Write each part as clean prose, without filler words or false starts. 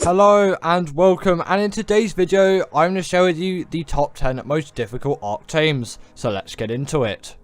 Hello and welcome, and in today's video I'm going to share with you the top 10 most difficult Ark tames, so let's get into it.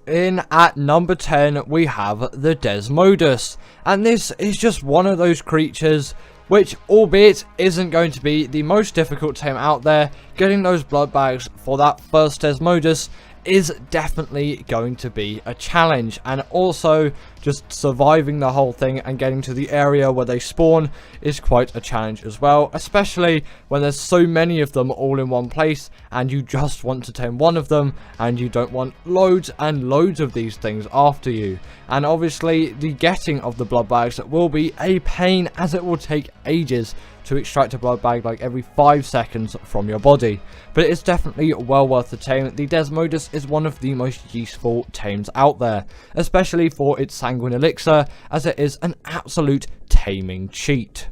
In at number 10 we have the Desmodus, and this is just one of those creatures which, albeit isn't going to be the most difficult tame out there, getting those blood bags for that first Desmodus is definitely going to be a challenge, and also just surviving the whole thing and getting to the area where they spawn is quite a challenge as well, especially when there's so many of them all in one place and you just want to tame one of them and you don't want loads and loads of these things after you. And obviously the getting of the blood bags will be a pain, as it will take ages to extract a blood bag like every 5 seconds from your body, but it's definitely well worth the tame. The Desmodus is one of the most useful tames out there, especially for its sanguine elixir, as it is an absolute taming cheat.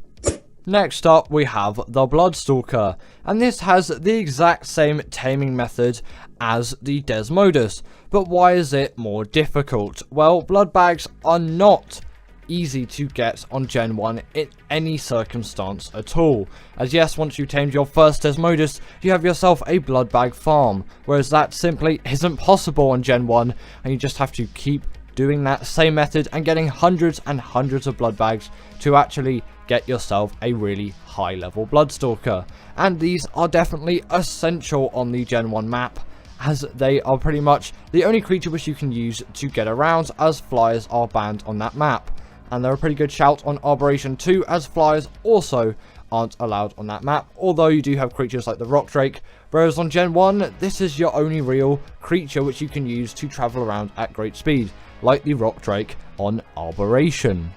Next up we have the Bloodstalker, and this has the exact same taming method as the Desmodus, but why is it more difficult? Well, blood bags are not easy to get on Gen 1 in any circumstance at all, as yes, once you tamed your first Desmodus you have yourself a blood bag farm, whereas that simply isn't possible on Gen 1, and you just have to keep doing that same method and getting hundreds and hundreds of blood bags to actually get yourself a really high level Bloodstalker. And these are definitely essential on the Gen 1 map, as they are pretty much the only creature which you can use to get around, as flyers are banned on that map. And they're a pretty good shout on Arboration 2, as flyers also aren't allowed on that map, although you do have creatures like the Rock Drake, whereas on Gen 1 this is your only real creature which you can use to travel around at great speed, like the Rock Drake on Arboration.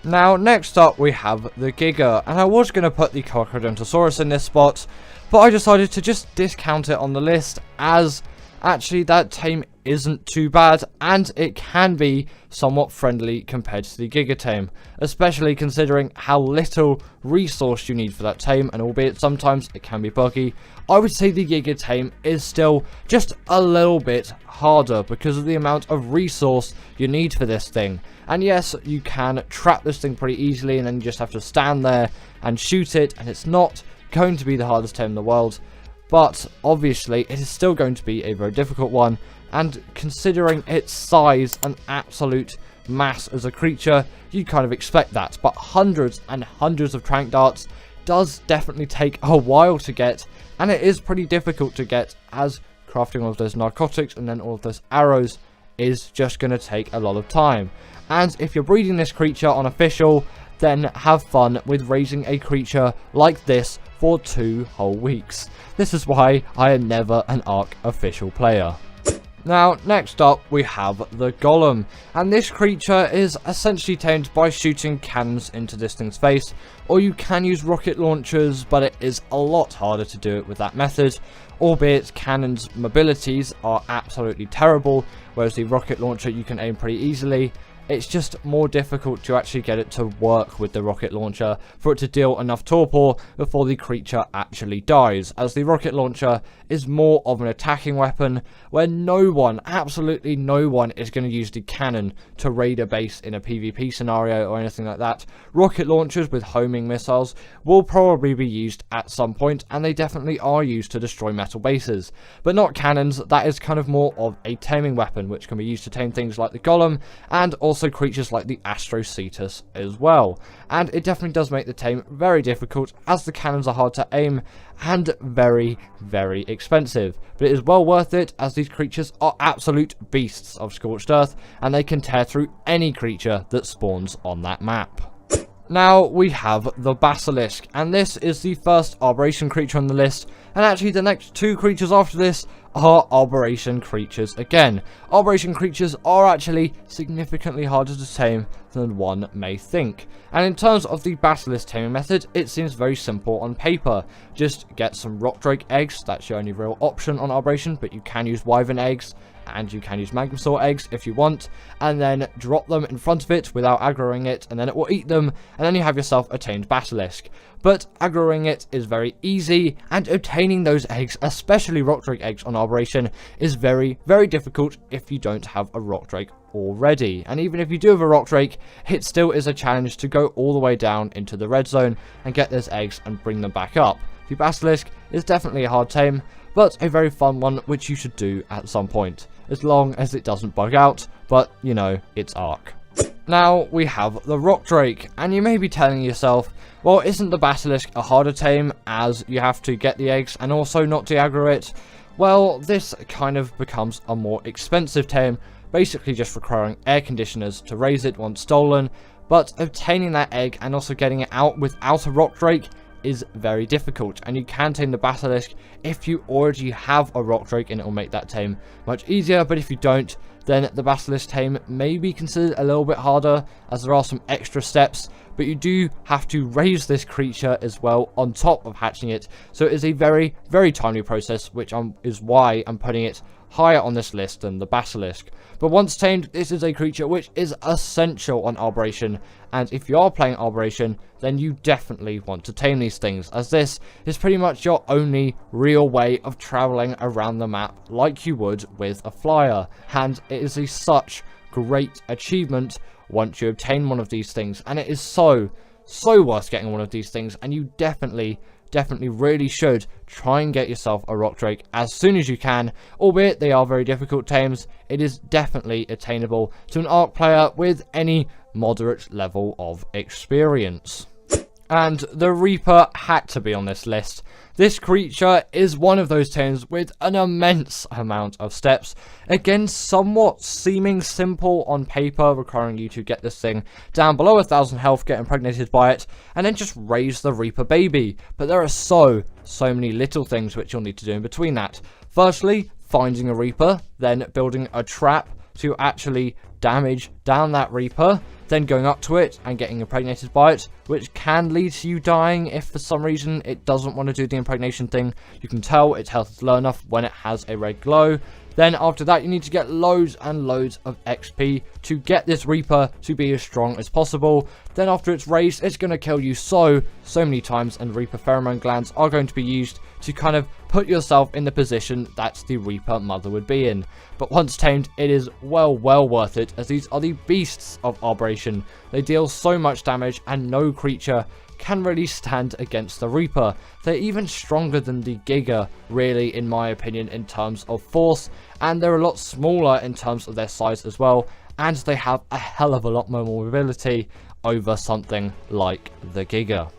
Now next up we have the Giga, and I was going to put the Carnotaurus in this spot, but I decided to just discount it on the list, as actually that tame isn't too bad, and it can be somewhat friendly compared to the Giga tame, especially considering how little resource you need for that tame, and albeit sometimes it can be buggy, I would say the Giga tame is still just a little bit harder because of the amount of resource you need for this thing. And yes, you can trap this thing pretty easily, and then you just have to stand there and shoot it, and it's not going to be the hardest tame in the world, but obviously it is still going to be a very difficult one. And considering its size and absolute mass as a creature, you'd kind of expect that. But hundreds and hundreds of trank darts does definitely take a while to get, and it is pretty difficult to get, as crafting all of those narcotics and then all of those arrows is just going to take a lot of time. And if you're breeding this creature on official, then have fun with raising a creature like this for 2 whole weeks. This is why I am never an Ark official player. Now, next up we have the Golem, and this creature is essentially tamed by shooting cannons into this thing's face, or you can use rocket launchers, but it is a lot harder to do it with that method, albeit cannons' mobilities are absolutely terrible, whereas the rocket launcher you can aim pretty easily. It's just more difficult to actually get it to work with the rocket launcher for it to deal enough torpor before the creature actually dies, as the rocket launcher is more of an attacking weapon where no one, absolutely no one, is going to use the cannon to raid a base in a PvP scenario or anything like that. Rocket launchers with homing missiles will probably be used at some point, and they definitely are used to destroy metal bases, but not cannons. That is kind of more of a taming weapon which can be used to tame things like the Golem, and also creatures like the Astrocetus as well. And it definitely does make the tame very difficult, as the cannons are hard to aim and very, very expensive. But it is well worth it, as these creatures are absolute beasts of Scorched Earth, and they can tear through any creature that spawns on that map. Now we have the Basilisk, and this is the first Arboration creature on the list, and actually the next 2 creatures after this are Arboration creatures again. Arboration creatures are actually significantly harder to tame than one may think. And in terms of the Basilisk taming method, it seems very simple on paper. Just get some Rock Drake eggs, that's your only real option on Arboration, but you can use Wyvern eggs, and you can use Magmasaur eggs if you want, and then drop them in front of it without aggroing it, and then it will eat them, and then you have yourself a tamed Basilisk. But aggroing it is very easy, and obtaining those eggs, especially Rock Drake eggs on Arboration, is very, very difficult if you don't have a Rock Drake already. And even if you do have a rock drake, it still is a challenge to go all the way down into the red zone and get those eggs and bring them back up. The basilisk is definitely a hard tame, but a very fun one which you should do at some point, as long as it doesn't bug out, but you know, it's Ark. Now we have the rock drake, and you may be telling yourself, well, isn't the basilisk a harder tame as you have to get the eggs and also not de-aggro it? Well, this kind of becomes a more expensive tame, basically just requiring air conditioners to raise it once stolen, but obtaining that egg and also getting it out without a rock drake is very difficult, and you can tame the basilisk if you already have a rock drake, and it will make that tame much easier. But if you don't, then the basilisk tame may be considered a little bit harder, as there are some extra steps, but you do have to raise this creature as well on top of hatching it, so it is a very, very timely process, which is why I'm putting it higher on this list than the basilisk. But once tamed, this is a creature which is essential on Arboration, and if you are playing Arboration, then you definitely want to tame these things, as this is pretty much your only real way of traveling around the map like you would with a flyer, and it is such great achievement once you obtain one of these things, and it is so worth getting one of these things, and you definitely really should try and get yourself a rock drake as soon as you can. Albeit they are very difficult tames, it is definitely attainable to an Ark player with any moderate level of experience. And the Reaper had to be on this list. This creature is one of those tames with an immense amount of steps. Again, somewhat seeming simple on paper, requiring you to get this thing down below 1,000 health, get impregnated by it, and then just raise the Reaper baby. But there are so many little things which you'll need to do in between that. Firstly, finding a Reaper, then building a trap to actually damage down that Reaper, then going up to it and getting impregnated by it, which can lead to you dying if for some reason it doesn't want to do the impregnation thing. You can tell its health is low enough when it has a red glow. Then after that, you need to get loads and loads of XP to get this Reaper to be as strong as possible. Then after it's raised, it's going to kill you so many times, and Reaper pheromone glands are going to be used to kind of put yourself in the position that the Reaper mother would be in. But once tamed, it is well worth it, as these are the beasts of Arboration. They deal so much damage, and no creature can really stand against the Reaper. They're even stronger than the Giga, really, in my opinion, in terms of force, and they're a lot smaller in terms of their size as well, and they have a hell of a lot more mobility over something like the Giga.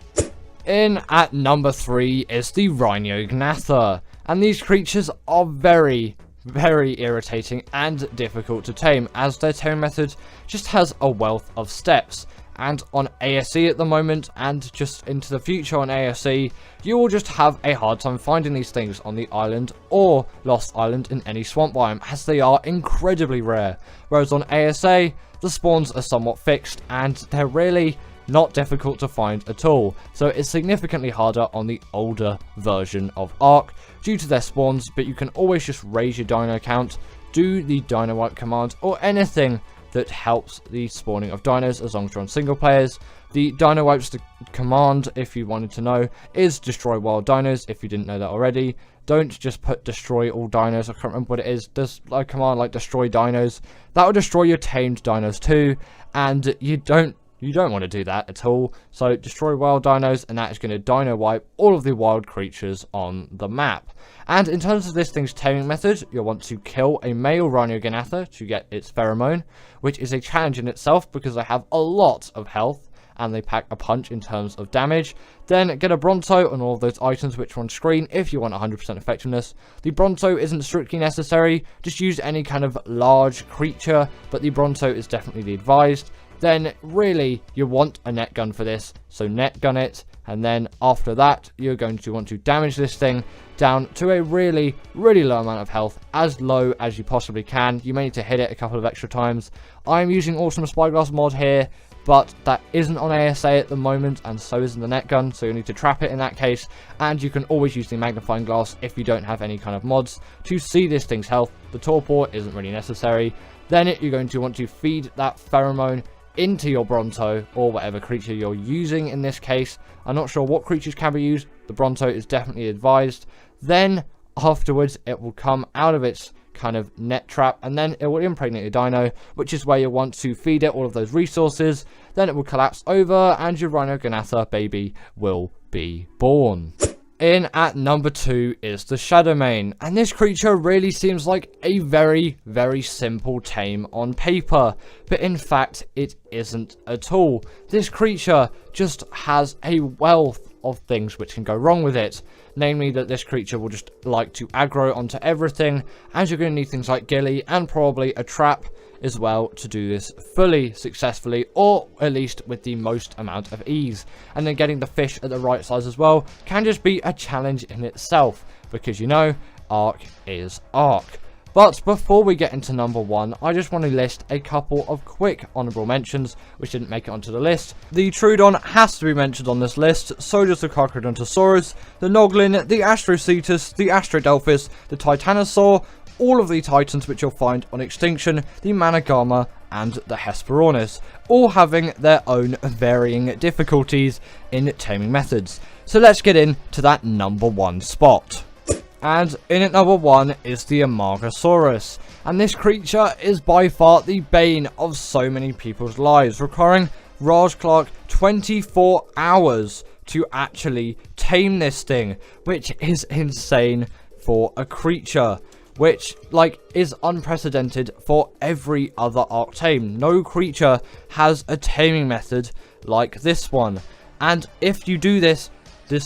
In at number 3 is the Rhyniognatha, and these creatures are very irritating and difficult to tame, as their tame method just has a wealth of steps. And on ASE at the moment, and just into the future on ASE, you will just have a hard time finding these things on the island or Lost Island in any swamp biome, as they are incredibly rare. Whereas on ASA, the spawns are somewhat fixed, and they're really not difficult to find at all. So it's significantly harder on the older version of Ark due to their spawns, but you can always just raise your dino count, do the dino wipe command, or anything that helps the spawning of dinos as long as you're on single players. The dino wipes command, if you wanted to know, is destroy wild dinos, if you didn't know that already. Don't just put destroy all dinos. I can't remember what it is. There's a command like destroy dinos. That will destroy your tamed dinos too, and you don't want to do that at all. So destroy wild dinos, and that is going to dino wipe all of the wild creatures on the map. And in terms of this thing's taming method, you'll want to kill a male Rhyniognatha to get its pheromone, which is a challenge in itself because they have a lot of health and they pack a punch in terms of damage. Then get a Bronto on all of those items which are on screen if you want 100% effectiveness. The Bronto isn't strictly necessary, just use any kind of large creature, but the Bronto is definitely the advised. Then really you want a net gun for this, so net gun it, and then after that you're going to want to damage this thing down to a really low amount of health, as low as you possibly can. You may need to hit it a couple of extra times. I'm using Awesome Spyglass mod here, but that isn't on ASA at the moment, and so isn't the net gun, so you'll need to trap it in that case. And you can always use the magnifying glass if you don't have any kind of mods to see this thing's health. The torpor isn't really necessary. Then you're going to want to feed that pheromone into your Bronto, or whatever creature you're using in this case. I'm not sure what creatures can be used. The Bronto is definitely advised. Then afterwards it will come out of its kind of net trap, and then it will impregnate your dino, which is where you want to feed it all of those resources. Then it will collapse over and your Rhyniognatha baby will be born. In at number 2 is the Shadowmane, and this creature really seems like a very, very simple tame on paper, but in fact it isn't at all. This creature just has a wealth of things which can go wrong with it, namely that this creature will just like to aggro onto everything, and you're going to need things like Gilly and probably a trap as well to do this fully successfully, or at least with the most amount of ease. And then getting the fish at the right size as well can just be a challenge in itself, because you know, Ark is Ark. But before we get into number 1, I just want to list a couple of quick honourable mentions which didn't make it onto the list. The Troodon has to be mentioned on this list, so does the Carnotaurus, the Noglin, the Astrocetus, the Astrodelphis, the Titanosaur, all of the titans which you'll find on Extinction, the Managama and the Hesperornis, all having their own varying difficulties in taming methods. So let's get into that number 1 spot. And in at number 1 is the Amargasaurus, and this creature is by far the bane of so many people's lives, requiring Raj Clark 24 hours to actually tame this thing, which is insane for a creature, which is unprecedented for every other Ark tame. No creature has a taming method like this one, and if you do this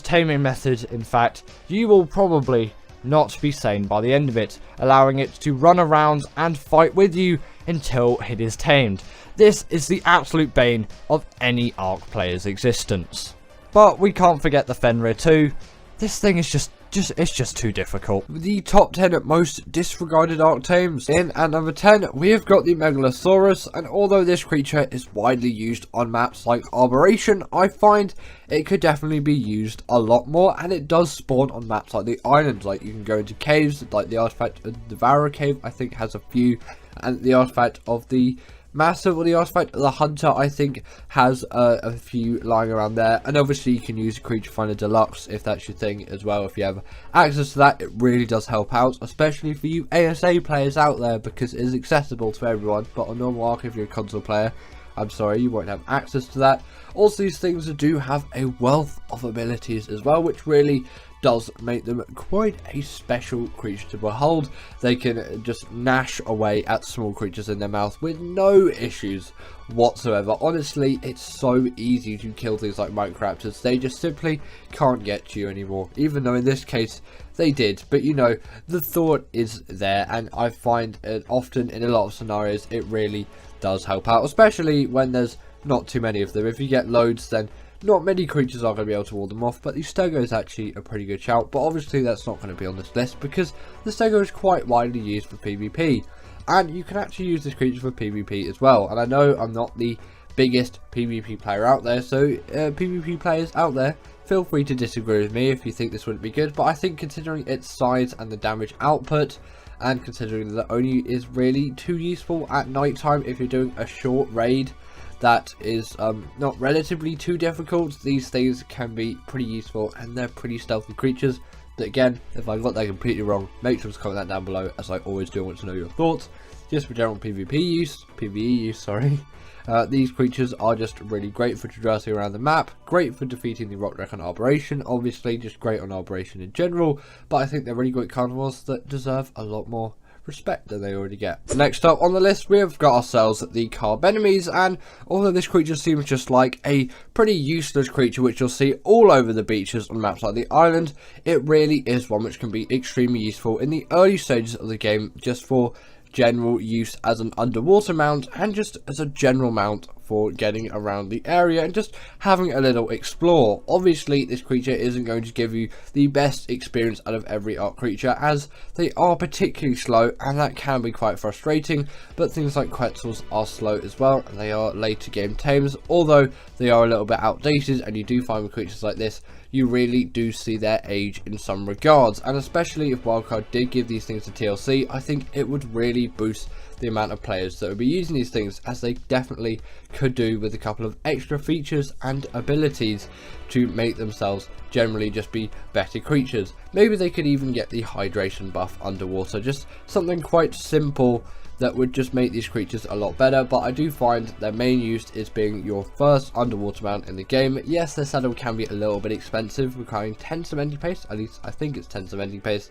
taming method, in fact, you will probably not be sane by the end of it, allowing it to run around and fight with you until it is tamed. This is the absolute bane of any Ark player's existence. But we can't forget the Fenrir too. This thing is just it's just too difficult. The top 10 most disregarded Ark tames. In at number 10, we have got the Megalosaurus, and although this creature is widely used on maps like Arboration, I find it could definitely be used a lot more, and it does spawn on maps like the islands. Like, you can go into caves, like the artifact of the Devourer cave, I think has a few, and the artifact of the Massive, or the artifact of the Hunter, I think has a few lying around there. And obviously you can use a Creature Finder Deluxe if that's your thing as well. If you have access to that, it really does help out, especially for you ASA players out there, because it is accessible to everyone. But on normal Ark, if you're a console player, I'm sorry, you won't have access to that. Also, these things do have a wealth of abilities as well, which really does make them quite a special creature to behold. They can just gnash away at small creatures in their mouth with no issues whatsoever. Honestly, it's so easy to kill things like Microraptors. They just simply can't get to you anymore, even though in this case they did. But you know, the thought is there, and I find it often in a lot of scenarios it really does help out, especially when there's not too many of them. If you get loads, then not many creatures are going to be able to ward them off, but the Stego is actually a pretty good shout. But obviously that's not going to be on this list, because the Stego is quite widely used for PvP, and you can actually use this creature for PvP as well. And I know I'm not the biggest PvP player out there, so PvP players out there, feel free to disagree with me if you think this wouldn't be good. But I think considering its size and the damage output, and considering that it only is really too useful at night time if you're doing a short raid that is not relatively too difficult, these things can be pretty useful, and they're pretty stealthy creatures. But again, if I got that completely wrong, make sure to comment that down below, as I always do want to know your thoughts. Just for general PvE use, sorry. These creatures are just really great for traversing around the map, great for defeating the Rockdrake on Arboration, obviously just great on Arboration in general, but I think they're really great carnivores that deserve a lot more respect than they already get. Next up on the list, we have got ourselves the Carbonemys, and although this creature seems just like a pretty useless creature which you'll see all over the beaches on maps like the island, it really is one which can be extremely useful in the early stages of the game, just for general use as an underwater mount, and just as a general mount for getting around the area and just having a little explore. Obviously this creature isn't going to give you the best experience out of every Ark creature, as they are particularly slow, and that can be quite frustrating. But things like Quetzals are slow as well, and they are later game tames, although they are a little bit outdated, and you do find with creatures like this you really do see their age in some regards, and especially if Wildcard did give these things to TLC, I think it would really boost the amount of players that would be using these things, as they definitely could do with a couple of extra features and abilities to make themselves generally just be better creatures. Maybe they could even get the hydration buff underwater, just something quite simple that would just make these creatures a lot better. But I do find their main use is being your first underwater mount in the game. Yes, their saddle can be a little bit expensive, requiring 10 cementing paste, at least I think it's 10 cementing paste,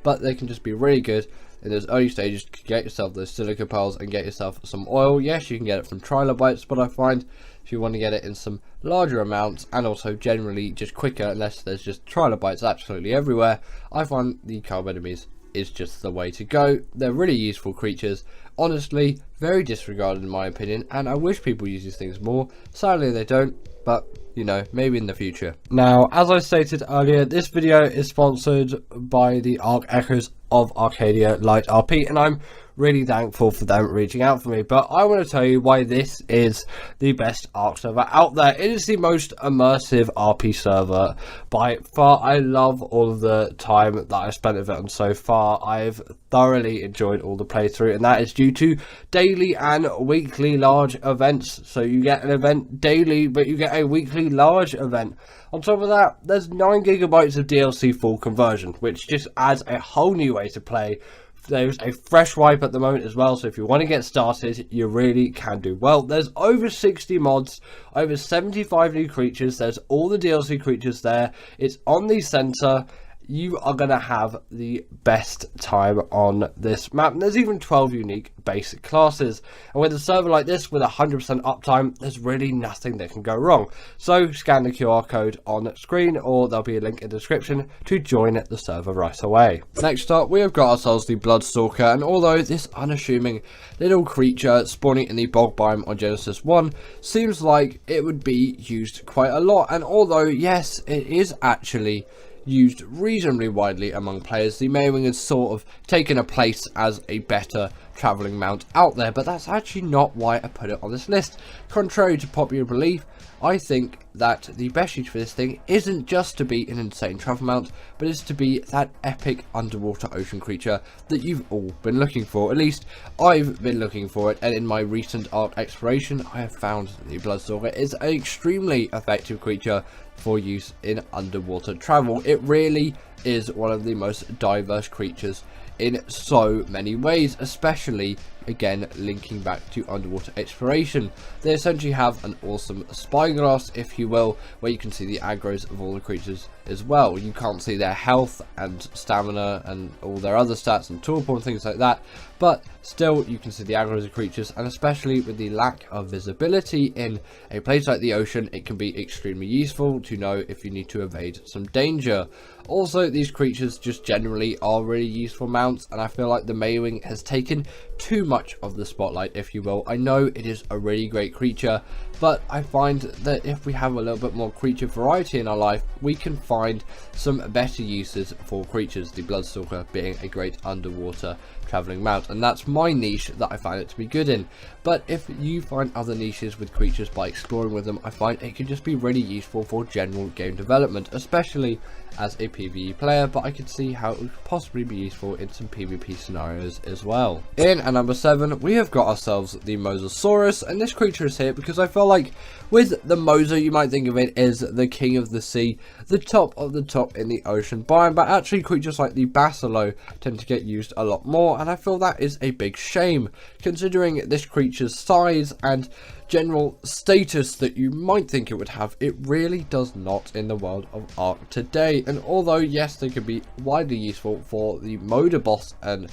but they can just be really good in those early stages to get yourself those silica pearls and get yourself some oil. Yes, you can get it from trilobites, but I find if you want to get it in some larger amounts and also generally just quicker, unless there's just trilobites absolutely everywhere, I find the Carbonemys is just the way to go. They're really useful creatures, honestly very disregarded in my opinion, and I wish people use these things more. Sadly they don't, but you know, maybe in the future. Now, as I stated earlier, this video is sponsored by the Ark Echoes of Arcadia Light RP, and I'm really thankful for them reaching out for me. But I want to tell you why this is the best Ark server out there. It is the most immersive RP server by far. I love all of the time that I spent with it, and so far I've thoroughly enjoyed all the playthrough, and that is due to daily and weekly large events. So you get an event daily, but you get a weekly large event. On top of that, there's 9 gigabytes of DLC full conversion, which just adds a whole new way to play. There's a fresh wipe at the moment as well, so if you want to get started, you really can do well. There's over 60 mods, over 75 new creatures. There's all the DLC creatures there. It's on the center. You are going to have the best time on this map. And there's even 12 unique basic classes. And with a server like this, with 100% uptime, there's really nothing that can go wrong. So scan the QR code on screen, or there'll be a link in the description to join the server right away. Next up, we have got ourselves the Bloodstalker. And although this unassuming little creature spawning in the bog biome on Genesis 1 seems like it would be used quite a lot, and although yes, it is actually used reasonably widely among players, the Maywing has sort of taken a place as a better travelling mount out there, but that's actually not why I put it on this list. Contrary to popular belief, I think that the best use for this thing isn't just to be an insane travel mount, but is to be that epic underwater ocean creature that you've all been looking for. At least I've been looking for it, and in my recent Ark exploration I have found the Bloodstalker is an extremely effective creature for use in underwater travel. It really is one of the most diverse creatures in so many ways, especially again linking back to underwater exploration. They essentially have an awesome spyglass, if you will, where you can see the aggros of all the creatures as well. You can't see their health and stamina and all their other stats and torpor and things like that, but still you can see the aggros of creatures, and especially with the lack of visibility in a place like the ocean, it can be extremely useful to know if you need to evade some danger. Also, these creatures just generally are really useful mounts, and I feel like the Maywing has taken too much of the spotlight, if you will. I know it is a really great creature, but I find that if we have a little bit more creature variety in our life, we can find some better uses for creatures, the Bloodstalker being a great underwater travelling mount, and that's my niche that I find it to be good in. But if you find other niches with creatures by exploring with them, I find it can just be really useful for general game development, especially as a PvE player, but I can see how it would possibly be useful in some PvP scenarios as well. In at number 7, we have got ourselves the Mosasaurus, and this creature is here because I feel like with the Mosa, you might think of it as the king of the sea, the top of the top in the ocean biome, but actually creatures like the Basilisk tend to get used a lot more, and I feel that is a big shame, considering this creature's size and general status that you might think it would have. It really does not in the world of Ark today. And although yes, they could be widely useful for the Moda boss and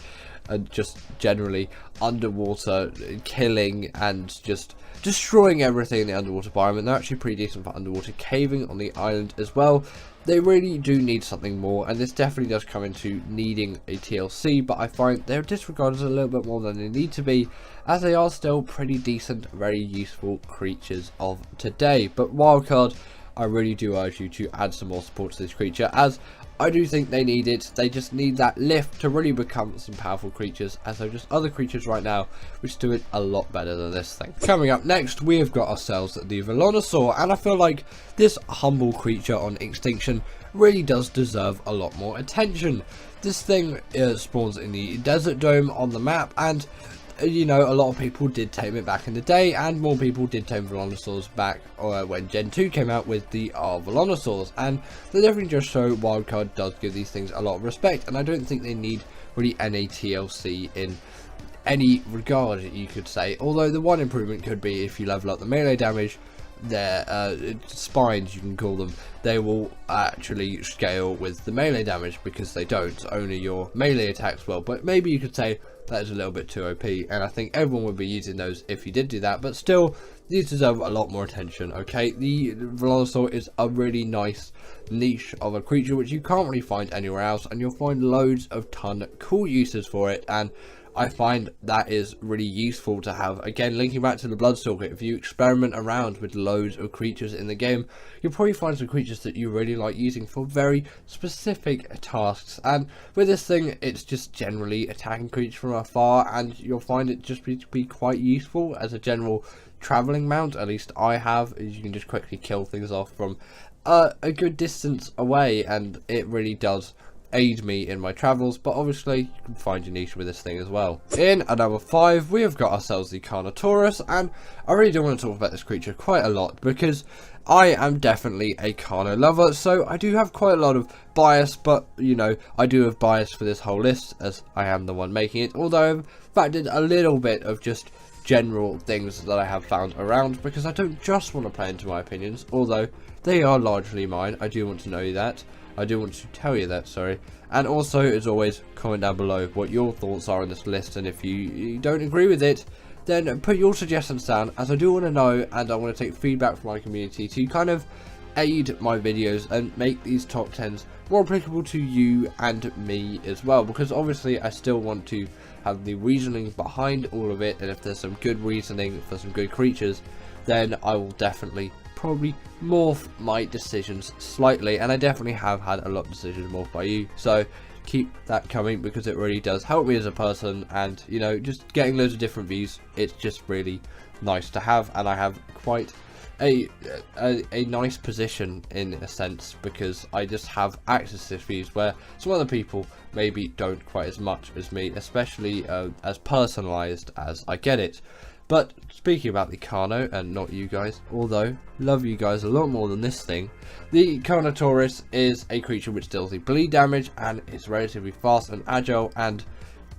just generally underwater killing and just destroying everything in the underwater biome, and they're actually pretty decent for underwater caving on the island as well, they really do need something more, and this definitely does come into needing a TLC, but I find they're disregarded a little bit more than they need to be, as they are still pretty decent, very useful creatures of today. But wildcard, I really do urge you to add some more support to this creature, as I do think they need it. They just need that lift to really become some powerful creatures, as they're just other creatures right now which do it a lot better than this thing. Coming up next, we have got ourselves the Velonasaur, and I feel like this humble creature on extinction really does deserve a lot more attention. This thing spawns in the desert dome on the map, and you know, a lot of people did tame it back in the day, and more people did tame Velonasaurs back when Gen 2 came out with the Velonasaurs, and they definitely just show Wildcard does give these things a lot of respect, and I don't think they need really any TLC in any regard, you could say. Although the one improvement could be if you level up the melee damage, their spines, you can call them, they will actually scale with the melee damage, because they don't, only your melee attacks will. But maybe you could say that is a little bit too OP, and I think everyone would be using those if you did do that, but still, these deserve a lot more attention. Okay, the Velonasaur is a really nice niche of a creature which you can't really find anywhere else, and you'll find loads of cool uses for it, and I find that is really useful to have. Again, linking back to the Bloodstalker, if you experiment around with loads of creatures in the game, you'll probably find some creatures that you really like using for very specific tasks. And with this thing, it's just generally attacking creatures from afar, and you'll find it just be quite useful as a general travelling mount. At least I have, is you can just quickly kill things off from a good distance away, and it really does aid me in my travels. But obviously you can find your niche with this thing as well. In at number 5, we have got ourselves the Carnotaurus, and I really do want to talk about this creature quite a lot, because I am definitely a Carno lover, so I do have quite a lot of bias, but you know, I do have bias for this whole list, as I am the one making it, although I've factored a little bit of just general things that I have found around, because I don't just want to play into my opinions, although they are largely mine. I do want to know that. I do want to tell you that, sorry. And also, as always, comment down below what your thoughts are on this list, and if you don't agree with it, then put your suggestions down, as I do want to know, and I want to take feedback from my community to kind of aid my videos and make these top 10s more applicable to you and me as well, because obviously I still want to have the reasoning behind all of it, and if there's some good reasoning for some good creatures, then I will definitely probably morph my decisions slightly, and I definitely have had a lot of decisions morphed by you, so keep that coming, because it really does help me as a person, and you know, just getting loads of different views, it's just really nice to have. And I have quite a nice position in a sense, because I just have access to these views where some other people maybe don't quite as much as me, especially as personalized as I get it. But speaking about the Carno, and not you guys, although love you guys a lot more than this thing, the Carnotaurus is a creature which deals the bleed damage, and it's relatively fast and agile, and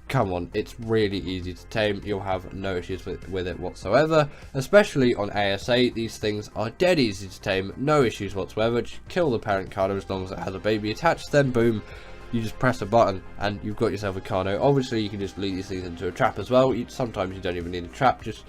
come on, it's really easy to tame. You'll have no issues with it whatsoever, especially on ASA. These things are dead easy to tame, no issues whatsoever. Just kill the parent Carno as long as it has a baby attached, then boom, you just press a button and you've got yourself a Carno. Obviously you can just lead these things into a trap as well. Sometimes you don't even need a trap, just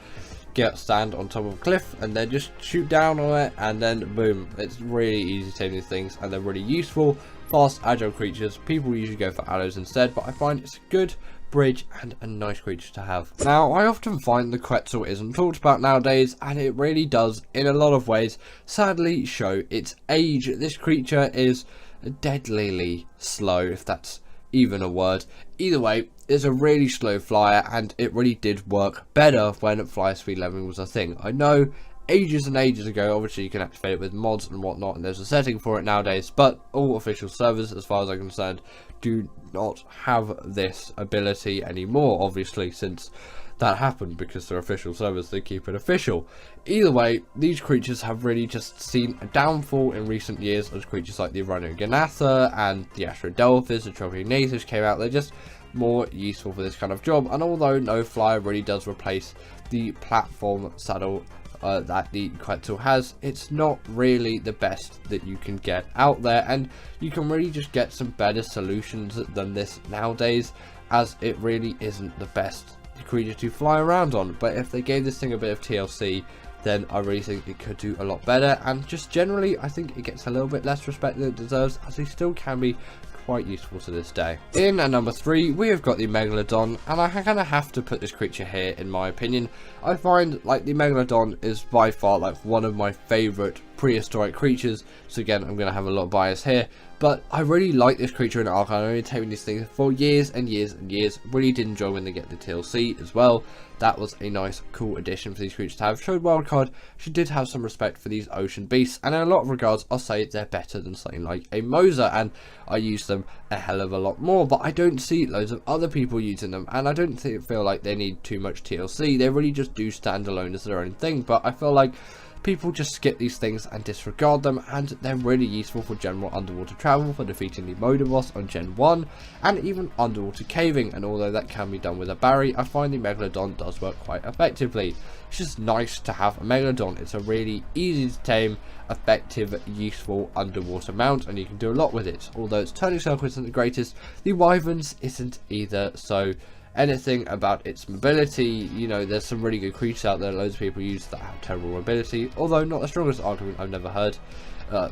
stand on top of a cliff and then just shoot down on it, and then boom, it's really easy to tame these things, and they're really useful, fast, agile creatures. People usually go for arrows instead, but I find it's a good bridge and a nice creature to have. Now, I often find the Quetzal isn't talked about nowadays, and it really does in a lot of ways sadly show its age. This creature is deadlily slow, if that's even a word. Either way, it's a really slow flyer, and it really did work better when flyer speed leveling was a thing. I know ages and ages ago, obviously you can activate it with mods and whatnot, and there's a setting for it nowadays, but all official servers, as far as I'm concerned, do not have this ability anymore, obviously, since that happened, because they're official servers, they keep it official. Either way, these creatures have really just seen a downfall in recent years, as creatures like the Rhyniognatha and the Astrodelphis and Tropiognathus came out. They're just more useful for this kind of job, and although no flyer really does replace the platform saddle that the Quetzal has, it's not really the best that you can get out there, and you can really just get some better solutions than this nowadays, as it really isn't the best creature to fly around on. But if they gave this thing a bit of TLC, then I really think it could do a lot better, and just generally I think it gets a little bit less respect than it deserves, as they still can be quite useful to this day. In at number 3, we have got the Megalodon, and I kind of have to put this creature here in my opinion. I find like the Megalodon is by far like one of my favourite prehistoric creatures, so again I'm going to have a lot of bias here, but I really like this creature in Ark. I've been taming these things for years and years and years. Really did enjoy when they get the TLC as well. That was a nice cool addition for these creatures to have. Showed wildcard, she did have some respect for these ocean beasts, and in a lot of regards I'll say they're better than something like a Mosa, and I use them a hell of a lot more, but I don't see loads of other people using them, and I don't feel like they need too much TLC. They really just do stand alone as their own thing, but I feel like people just skip these things and disregard them, and they're really useful for general underwater travel, for defeating the Mosasaurus on Gen 1, and even underwater caving. And although that can be done with a Barry, I find the Megalodon does work quite effectively. It's just nice to have a Megalodon. It's a really easy to tame, effective, useful underwater mount, and you can do a lot with it. Although its turning circle isn't the greatest, the Wyverns isn't either, so anything about its mobility, you know, there's some really good creatures out there loads of people use that have terrible mobility, although not the strongest argument I've never heard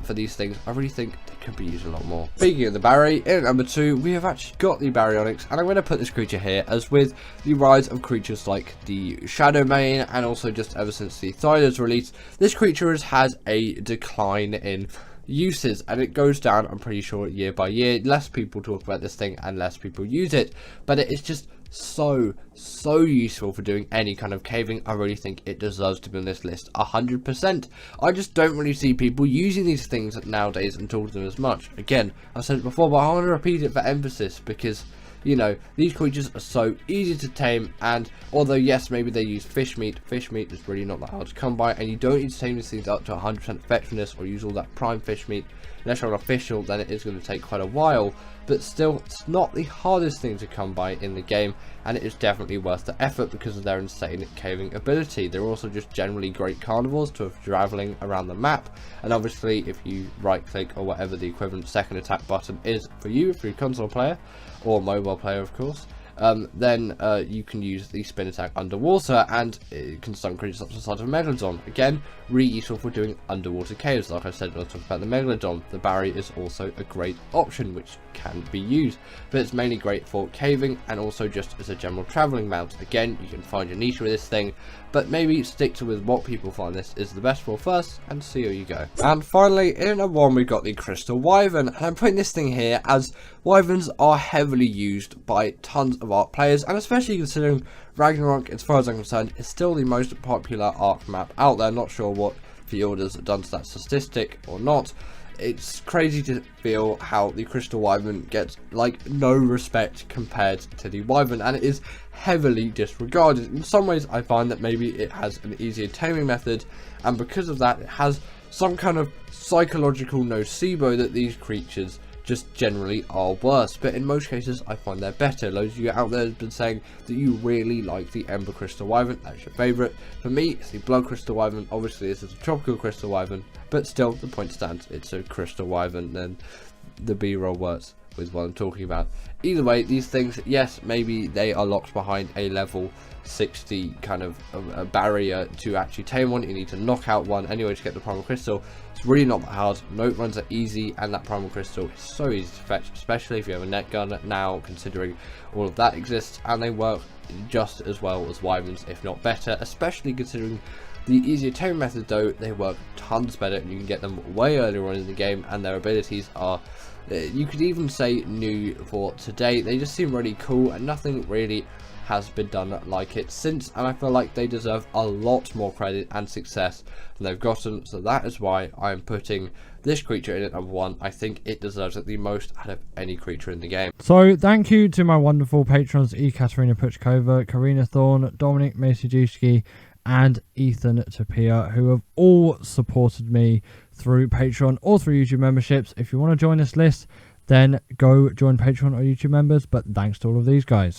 for these things. I really think they could be used a lot more. Speaking of the Barry, in number 2 we have actually got the Baryonyx, and I'm going to put this creature here as with the rise of creatures like the Shadowmane, and also just ever since the Thyla's release, this creature has had a decline in uses, and it goes down, I'm pretty sure, year by year. Less people talk about this thing and less people use it, but it is just so useful for doing any kind of caving. I really think it deserves to be on this list 100%. I just don't really see people using these things nowadays and talk to them as much. Again, I've said it before, but I want to repeat it for emphasis, because you know, these creatures are so easy to tame, and although yes, maybe they use fish meat is really not that hard to come by, and you don't need to tame these things up to 100% effectiveness or use all that prime fish meat. Unless you're an official, then it is going to take quite a while, but still, it's not the hardest thing to come by in the game, and it is definitely worth the effort because of their insane caving ability. They're also just generally great carnivores to have traveling around the map, and obviously if you right click or whatever the equivalent second attack button is for you, if you're a console player or mobile player of course, then you can use the spin attack underwater, and it can stun creatures up to the size of a Megalodon. Again, really useful for doing underwater caves. Like I said when I talked about the Megalodon, the Barry is also a great option which can be used, but it's mainly great for caving and also just as a general travelling mount. Again, you can find your niche with this thing, but maybe stick to with what people find this is the best for first and see how you go. And finally, in a one, we got the Crystal Wyvern, and I'm putting this thing here as Wyverns are heavily used by tons of Ark players, and especially considering Ragnarok, as far as I'm concerned, is still the most popular Ark map out there. Not sure what Field has done to that statistic or not. It's crazy to feel how the Crystal Wyvern gets like no respect compared to the Wyvern, and it is heavily disregarded. In some ways I find that maybe it has an easier taming method, and because of that it has some kind of psychological nocebo that these creatures just generally are worse, but in most cases I find they're better. Loads of you out there have been saying that you really like the Ember Crystal Wyvern. That's your favourite. For me, it's the Blood Crystal Wyvern. Obviously this is a Tropical Crystal Wyvern, but still the point stands, it's a Crystal Wyvern, then the B-roll works with what I'm talking about. Either way, these things, yes, maybe they are locked behind a level 60 kind of a barrier to actually tame one. You need to knock out one anyway to get the Primal Crystal. It's really not that hard. Note runs are easy, and that Primal Crystal is so easy to fetch, especially if you have a net gun now, considering all of that exists, and they work just as well as Wyverns, if not better, especially considering the easier tame method. Though they work tons better, and you can get them way earlier on in the game, and their abilities are, you could even say, new for today. They just seem really cool, and nothing really has been done like it since, and I feel like they deserve a lot more credit and success than they've gotten, so that is why I'm putting this creature in at number 1. I think it deserves it the most out of any creature in the game. So thank you to my wonderful patrons Ekaterina Puchkova, Karina Thorne, Dominic Masijewski and Ethan Tapia, who have all supported me through Patreon or through YouTube memberships. If you want to join this list, then go join Patreon or YouTube members, but thanks to all of these guys.